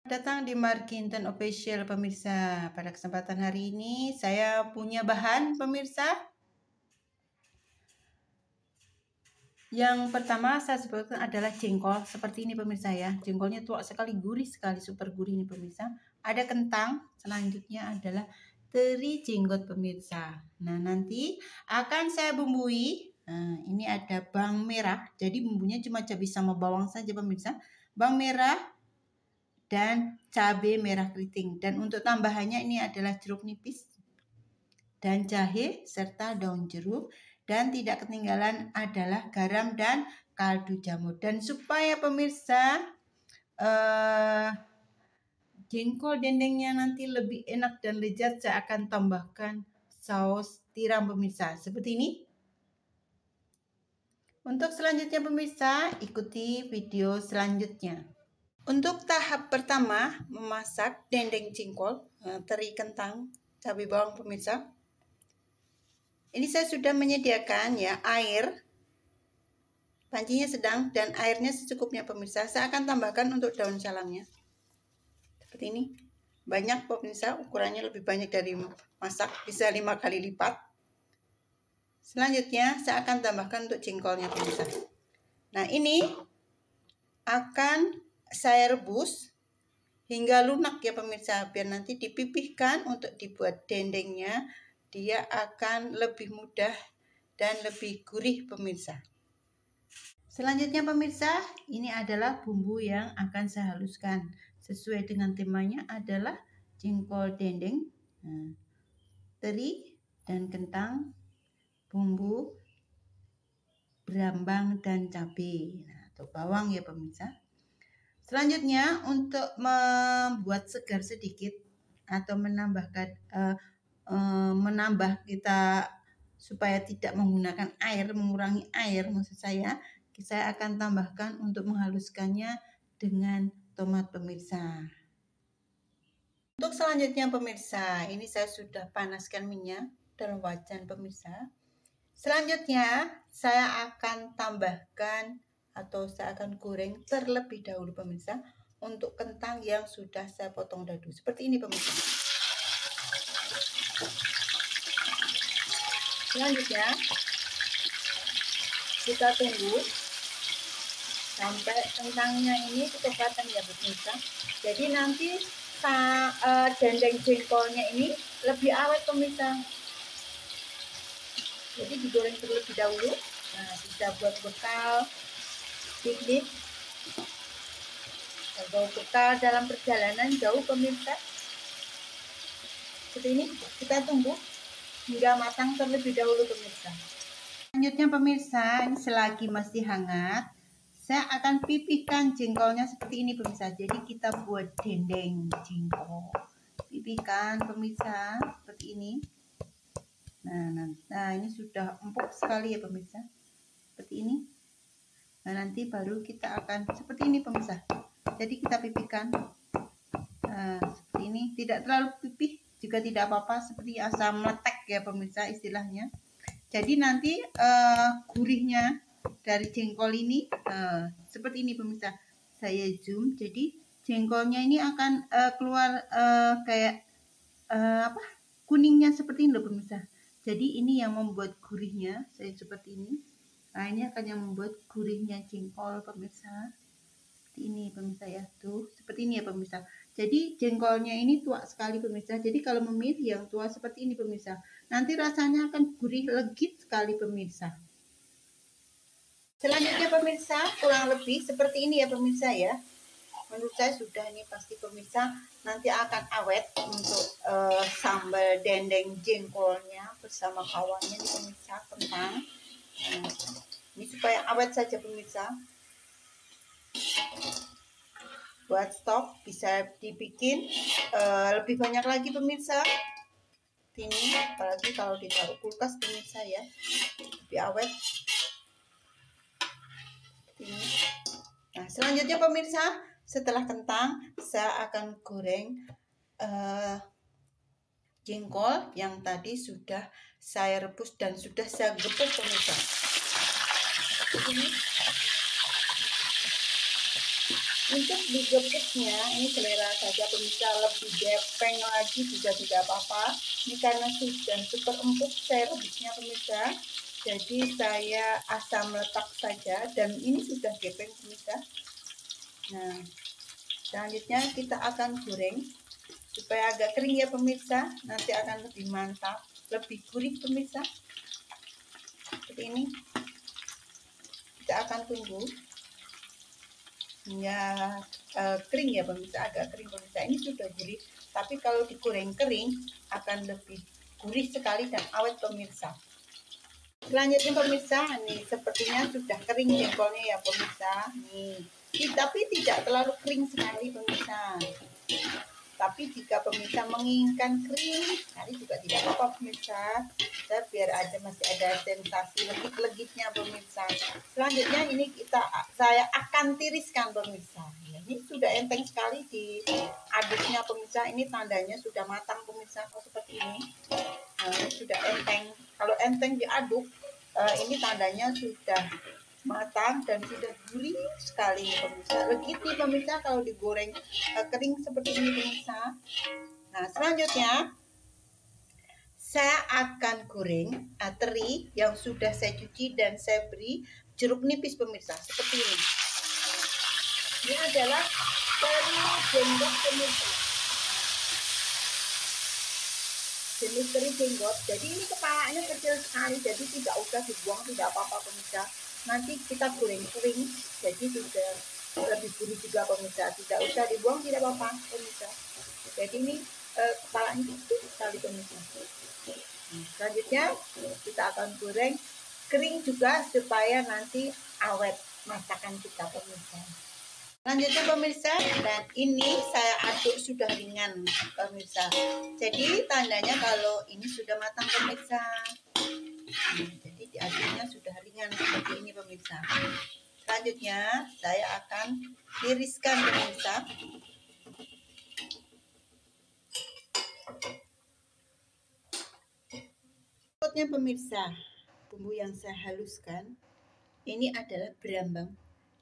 Datang di Markinton Official pemirsa. Pada kesempatan hari ini saya punya bahan pemirsa. Yang pertama saya sebutkan adalah jengkol seperti ini pemirsa ya. Jengkolnya tua sekali, gurih sekali, super gurih ini pemirsa. Ada kentang, selanjutnya adalah teri jenggot pemirsa. Nah nanti akan saya bumbui. Nah ini ada bawang merah. Jadi bumbunya cuma cabai sama bawang saja pemirsa. Bawang merah dan cabai merah keriting. Dan untuk tambahannya ini adalah jeruk nipis dan jahe serta daun jeruk. Dan tidak ketinggalan adalah garam dan kaldu jamur. Dan supaya pemirsa jengkol dendengnya nanti lebih enak dan lezat, saya akan tambahkan saus tiram pemirsa. Seperti ini. Untuk selanjutnya pemirsa, ikuti video selanjutnya. Untuk tahap pertama, memasak dendeng jengkol, teri kentang, cabai bawang pemirsa. Ini saya sudah menyediakan ya air, pancinya sedang dan airnya secukupnya pemirsa. Saya akan tambahkan untuk daun salamnya. Seperti ini. Banyak pemirsa, ukurannya lebih banyak dari masak, bisa 5 kali lipat. Selanjutnya saya akan tambahkan untuk jengkolnya pemirsa. Nah ini akan saya rebus hingga lunak ya pemirsa, biar nanti dipipihkan untuk dibuat dendengnya. Dia akan lebih mudah dan lebih gurih pemirsa. Selanjutnya pemirsa, ini adalah bumbu yang akan saya haluskan. Sesuai dengan temanya adalah jengkol dendeng, teri dan kentang, bumbu, berambang dan cabai. Nah, atau bawang ya pemirsa. Selanjutnya untuk membuat segar sedikit atau menambah kita supaya tidak menggunakan air, mengurangi air maksud saya akan tambahkan untuk menghaluskannya dengan tomat pemirsa. Untuk selanjutnya pemirsa, ini saya sudah panaskan minyak dalam wajan pemirsa. Selanjutnya saya akan tambahkan atau saya akan goreng terlebih dahulu pemirsa untuk kentang yang sudah saya potong dadu. Seperti ini pemirsa. Selanjutnya kita tunggu sampai kentangnya ini kecoklatan ya pemirsa. Jadi nanti dendeng jengkolnya ini lebih awet pemirsa. Jadi digoreng terlebih dahulu. Nah, bisa buat bekal piknik atau bekal dalam perjalanan jauh pemirsa. Seperti ini kita tunggu hingga matang terlebih dahulu pemirsa. Selanjutnya pemirsa, ini selagi masih hangat, saya akan pipihkan jengkolnya seperti ini pemirsa. Jadi kita buat dendeng jengkol. Pipihkan pemirsa seperti ini. Nah ini sudah empuk sekali ya pemirsa. Seperti ini. Nah nanti baru kita akan seperti ini pemirsa. Jadi kita pipihkan seperti ini. Tidak terlalu pipih juga tidak apa-apa, seperti asam meletek ya pemirsa istilahnya. Jadi nanti gurihnya dari jengkol ini seperti ini pemirsa. Saya zoom, jadi jengkolnya ini akan keluar kayak kuningnya seperti ini loh pemirsa. Jadi ini yang membuat gurihnya saya seperti ini. Nah ini akan yang membuat gurihnya jengkol pemirsa. Seperti ini pemirsa ya, tuh seperti ini ya pemirsa. Jadi jengkolnya ini tua sekali pemirsa. Jadi kalau memilih yang tua seperti ini pemirsa, nanti rasanya akan gurih legit sekali pemirsa. Selanjutnya pemirsa, kurang lebih seperti ini ya pemirsa ya. Menurut saya sudah ini pasti pemirsa. Nanti akan awet untuk sambal dendeng jengkolnya bersama kawannya nih pemirsa, kentang. Ini supaya awet saja pemirsa. Buat stok bisa dibikin lebih banyak lagi pemirsa. Ini apalagi kalau ditaruh kulkas pemirsa ya, lebih awet. Ini. Nah selanjutnya pemirsa, setelah kentang saya akan goreng jengkol yang tadi sudah saya rebus dan sudah saya gepuk pemirsa. Ini untuk digepuknya ini selera saja pemirsa, lebih gepeng lagi juga tidak apa-apa. Ini karena sudah super empuk saya rebusnya pemirsa, jadi saya asam letak saja dan ini sudah gepeng pemirsa. Nah, selanjutnya kita akan goreng supaya agak kering ya pemirsa, nanti akan lebih mantap, lebih gurih pemirsa. Seperti ini. Kita akan tunggu hingga kering ya pemirsa, agak kering pemirsa. Ini sudah gurih, tapi kalau digoreng kering akan lebih gurih sekali dan awet pemirsa. Selanjutnya pemirsa, nih sepertinya sudah kering jengkolnya ya pemirsa. Nih, tapi tidak terlalu kering sekali pemirsa. Tapi jika pemirsa menginginkan kering sekali juga tidak apa-apa pemirsa. Biar ada masih ada sensasi legit-legitnya pemirsa. Selanjutnya ini saya akan tiriskan pemirsa. Ini sudah enteng sekali diaduknya pemirsa. Ini tandanya sudah matang pemirsa. Oh, seperti ini. Nah, ini sudah enteng. Kalau enteng diaduk, ini tandanya sudah matang dan sudah gurih sekali pemirsa. Legit nih pemirsa kalau digoreng kering seperti ini pemirsa. Nah, selanjutnya saya akan goreng teri yang sudah saya cuci dan saya beri jeruk nipis pemirsa, seperti ini. Ini adalah teri jenggot pemirsa. Jenis teri jenggot. Jadi ini kepalanya kecil sekali, jadi tidak usah dibuang, tidak apa-apa pemirsa. Nanti kita goreng kering, jadi sudah lebih gurih juga pemirsa. Tidak usah dibuang, tidak apa-apa pemirsa. Jadi ini kepalanya kecil sekali pemirsa. Selanjutnya kita akan goreng kering juga supaya nanti awet masakan kita pemirsa. Selanjutnya pemirsa, dan ini saya aduk sudah ringan pemirsa. Jadi tandanya kalau ini sudah matang pemirsa. Jadi diaduknya sudah ringan seperti ini pemirsa. Selanjutnya saya akan tiriskan pemirsa. Berikutnya pemirsa, bumbu yang saya haluskan ini adalah berambang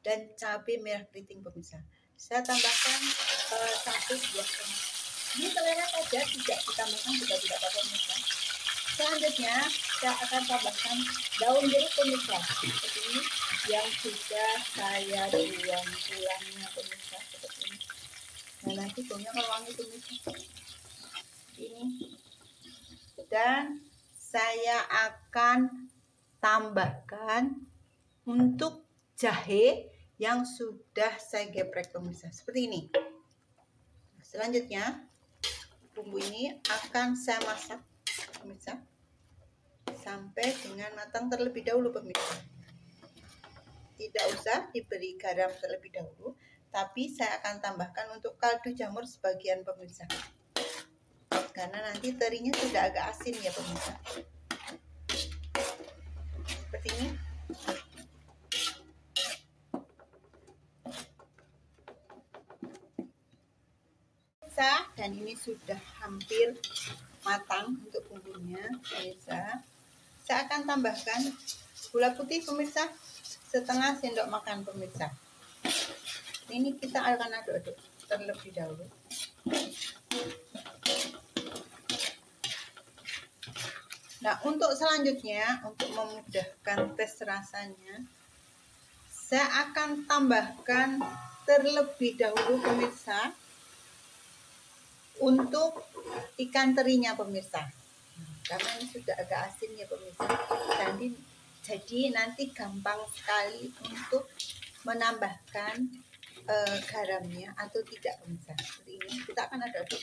dan cabai merah keriting pemirsa. Saya tambahkan 1 buah tomat. Ini selera saja, tidak ditambahkan juga tidak apa-apa pemirsa. Selanjutnya saya akan tambahkan daun jeruk pemirsa, seperti ini yang sudah saya buang tulangnya pemirsa, seperti ini. Nah, nanti baunya kalau wangi pemirsa, ini. Dan saya akan tambahkan untuk jahe yang sudah saya geprek pemirsa, seperti ini. Selanjutnya bumbu ini akan saya masak pemirsa sampai dengan matang terlebih dahulu pemirsa. Tidak usah diberi garam terlebih dahulu, tapi saya akan tambahkan untuk kaldu jamur sebagian pemirsa, karena nanti terinya sudah agak asin ya pemirsa. Seperti ini. Dan ini sudah hampir matang untuk bumbunya pemirsa. Saya akan tambahkan gula putih pemirsa, setengah sendok makan pemirsa. Ini kita akan aduk-aduk terlebih dahulu. Nah, untuk selanjutnya, untuk memudahkan tes rasanya, saya akan tambahkan terlebih dahulu pemirsa untuk ikan terinya pemirsa, karena ini sudah agak asin ya pemirsa. Jadi nanti gampang sekali untuk menambahkan garamnya atau tidak pemirsa. Seperti ini kita akan aduk-aduk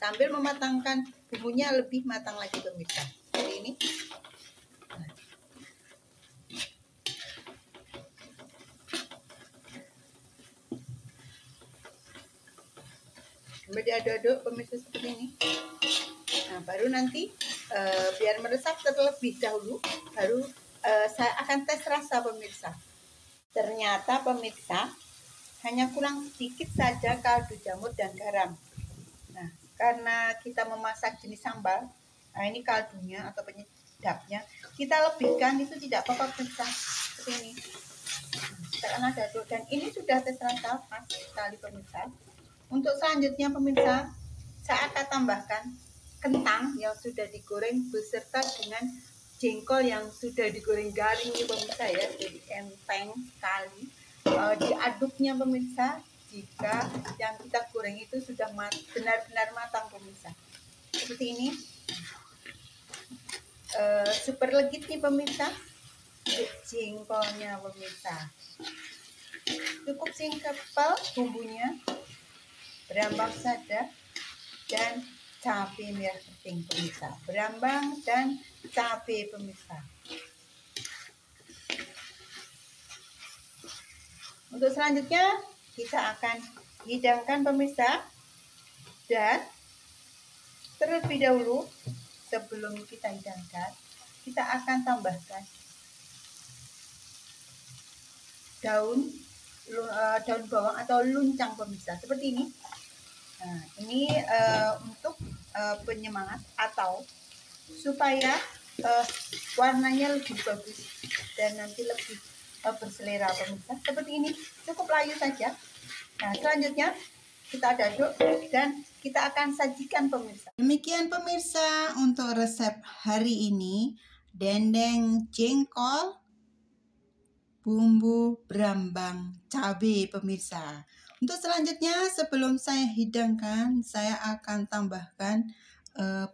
sambil mematangkan bumbunya lebih matang lagi pemirsa. Seperti ini. Sambil diaduk-aduk pemirsa seperti ini. Nah, baru nanti biar meresap terlebih dahulu, baru saya akan tes rasa pemirsa. Ternyata pemirsa hanya kurang sedikit saja kaldu jamur dan garam. Nah, karena kita memasak jenis sambal, nah ini kaldunya atau penyedapnya kita lebihkan, itu tidak apa-apa pemirsa. Seperti ini. Kita akan aduk dan ini sudah terasa pas sekali pemirsa. Untuk selanjutnya pemirsa, saya akan tambahkan kentang yang sudah digoreng beserta dengan jengkol yang sudah digoreng garing nih pemirsa ya, jadi enteng sekali. Diaduknya pemirsa jika yang kita goreng itu sudah benar-benar matang pemirsa. Seperti ini. Super legit nih pemirsa jengkolnya pemirsa. Cukup simple bumbunya, berambang saja dan cabai merah keriting pemirsa, berambang dan cabai pemirsa. Untuk selanjutnya kita akan hidangkan pemirsa, dan terlebih dahulu sebelum kita hidangkan kita akan tambahkan daun bawang atau luncang pemirsa seperti ini. Nah, ini untuk penyemangat atau supaya warnanya lebih bagus dan nanti lebih berselera pemirsa. Seperti ini, cukup layu saja. Nah, selanjutnya kita aduk dan kita akan sajikan pemirsa. Demikian pemirsa untuk resep hari ini, dendeng jengkol bumbu berambang cabai pemirsa. Untuk selanjutnya sebelum saya hidangkan, saya akan tambahkan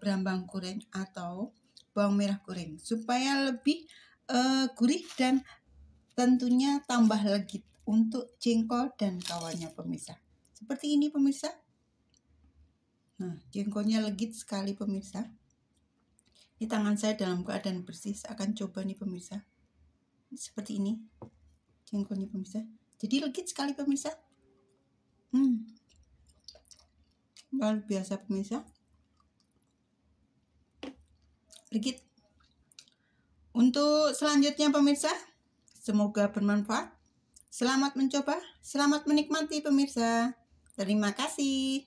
berambang goreng atau bawang merah goreng supaya lebih gurih dan tentunya tambah legit untuk jengkol dan kawannya pemirsa. Seperti ini pemirsa. Nah, jengkolnya legit sekali pemirsa. Ini tangan saya dalam keadaan bersih, saya akan coba nih pemirsa. Seperti ini jengkolnya pemirsa, jadi legit sekali pemirsa. Luar biasa pemirsa, legit. Untuk selanjutnya pemirsa, semoga bermanfaat. Selamat mencoba, selamat menikmati pemirsa. Terima kasih.